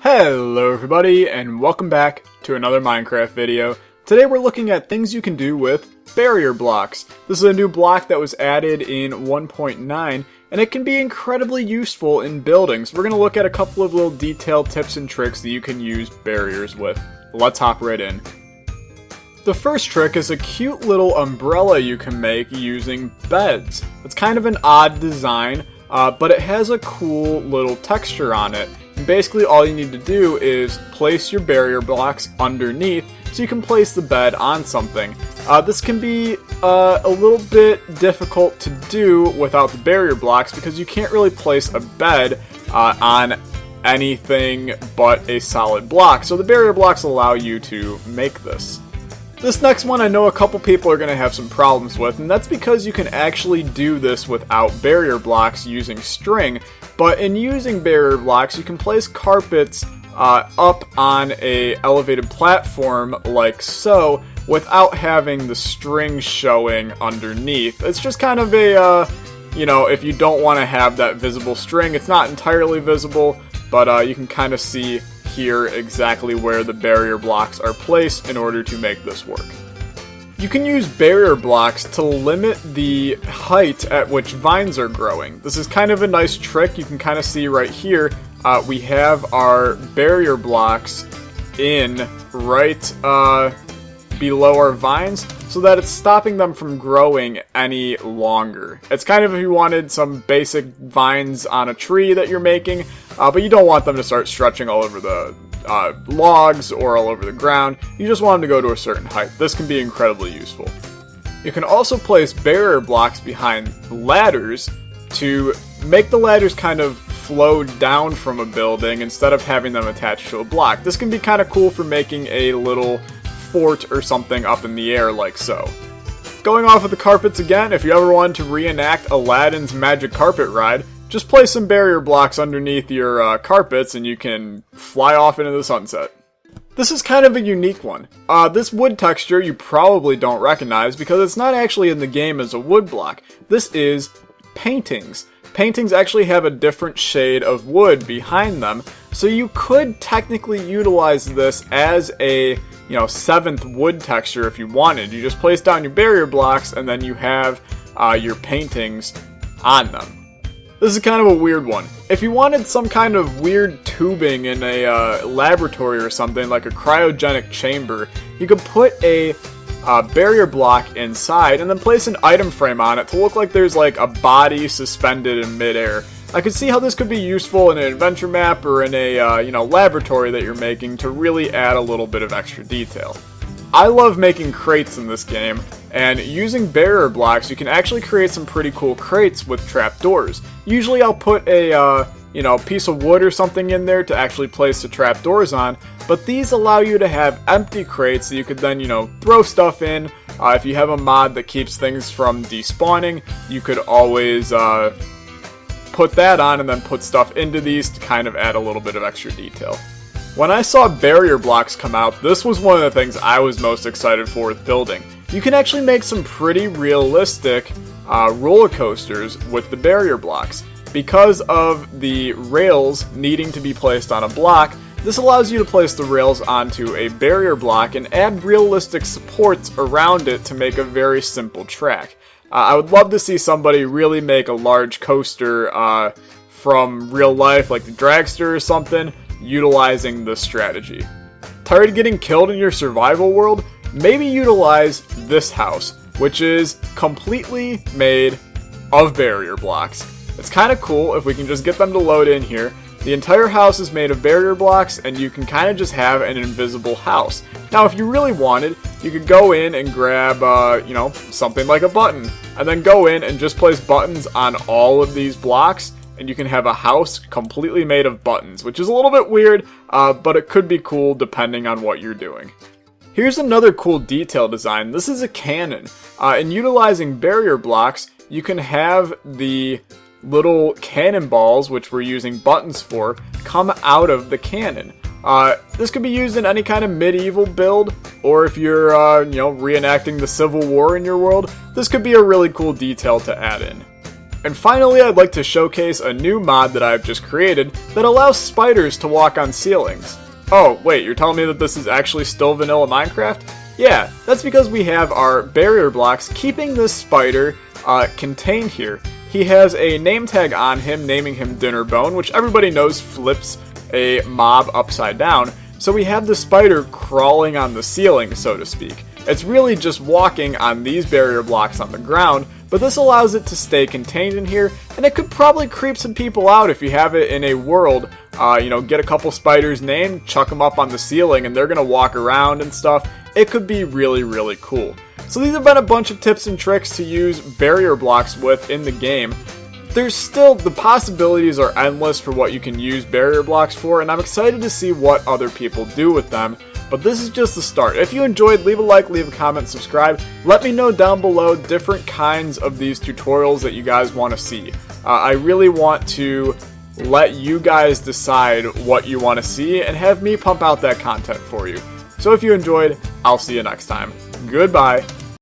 Hello everybody, and welcome back to another Minecraft video. Today we're looking at things you can do with barrier blocks. This is a new block that was added in 1.9, and it can be incredibly useful in buildings. We're going to look at a couple of little detailed tips and tricks that you can use barriers with. Let's hop right in. The first trick is a cute little umbrella you can make using beds. It's kind of an odd design, but it has a cool little texture on it. And basically all you need to do is place your barrier blocks underneath so you can place the bed on something. This can be a little bit difficult to do without the barrier blocks because you can't really place a bed on anything but a solid block. So the barrier blocks allow you to make this. This next one I know a couple people are going to have some problems with, and that's because you can actually do this without barrier blocks using string. But in using barrier blocks, you can place carpets up on a elevated platform like so without having the string showing underneath. It's just kind of a, if you don't want to have that visible string, it's not entirely visible, but you can kind of see here exactly where the barrier blocks are placed in order to make this work. You can use barrier blocks to limit the height at which vines are growing. This is kind of a nice trick. You can kind of see right here, we have our barrier blocks in right below our vines so that it's stopping them from growing any longer. It's kind of if you wanted some basic vines on a tree that you're making, but you don't want them to start stretching all over the logs or all over the ground. You just want them to go to a certain height. This can be incredibly useful. You can also place barrier blocks behind ladders to make the ladders kind of flow down from a building instead of having them attached to a block. This can be kind of cool for making a little fort or something up in the air like so. Going off of the carpets again, if you ever wanted to reenact Aladdin's magic carpet ride, just place some barrier blocks underneath your carpets and you can fly off into the sunset. This is kind of a unique one. This wood texture you probably don't recognize because it's not actually in the game as a wood block. This is paintings. Paintings actually have a different shade of wood behind them, so you could technically utilize this as a 7th wood texture if you wanted. You just place down your barrier blocks and then you have your paintings on them. This is kind of a weird one. If you wanted some kind of weird tubing in a laboratory or something, like a cryogenic chamber, you could put a barrier block inside and then place an item frame on it to look like there's like a body suspended in midair. I could see how this could be useful in an adventure map or in a laboratory that you're making to really add a little bit of extra detail. I love making crates in this game, and using barrier blocks you can actually create some pretty cool crates with trapdoors. Usually I'll put a piece of wood or something in there to actually place the trapdoors on, but these allow you to have empty crates that you could then throw stuff in. If you have a mod that keeps things from despawning, you could always put that on and then put stuff into these to kind of add a little bit of extra detail. When I saw barrier blocks come out, this was one of the things I was most excited for with building. You can actually make some pretty realistic roller coasters with the barrier blocks. Because of the rails needing to be placed on a block, this allows you to place the rails onto a barrier block and add realistic supports around it to make a very simple track. I would love to see somebody really make a large coaster from real life, like the Dragster or something, utilizing this strategy. Tired of getting killed in your survival world? Maybe utilize this house, which is completely made of barrier blocks. It's kind of cool if we can just get them to load in here. The entire house is made of barrier blocks and you can kind of just have an invisible house. Now if you really wanted, you could go in and grab, something like a button, and then go in and just place buttons on all of these blocks, and you can have a house completely made of buttons, which is a little bit weird, but it could be cool depending on what you're doing. Here's another cool detail design. This is a cannon. In utilizing barrier blocks, you can have the little cannonballs, which we're using buttons for, come out of the cannon. This could be used in any kind of medieval build, or if you're, reenacting the Civil War in your world, this could be a really cool detail to add in. And finally, I'd like to showcase a new mod that I've just created that allows spiders to walk on ceilings. Oh, wait, you're telling me that this is actually still vanilla Minecraft? Yeah, that's because we have our barrier blocks keeping this spider contained here. He has a name tag on him, naming him Dinnerbone, which everybody knows flips a mob upside down. So we have the spider crawling on the ceiling, so to speak. It's really just walking on these barrier blocks on the ground, but this allows it to stay contained in here, and it could probably creep some people out if you have it in a world. Get a couple spiders named, chuck them up on the ceiling, and they're going to walk around and stuff. It could be really, really cool. So these have been a bunch of tips and tricks to use barrier blocks with in the game. There's still, the possibilities are endless for what you can use barrier blocks for, and I'm excited to see what other people do with them. But this is just the start. If you enjoyed, leave a like, leave a comment, subscribe. Let me know down below different kinds of these tutorials that you guys want to see. I really want to let you guys decide what you want to see and have me pump out that content for you. So if you enjoyed, I'll see you next time. Goodbye.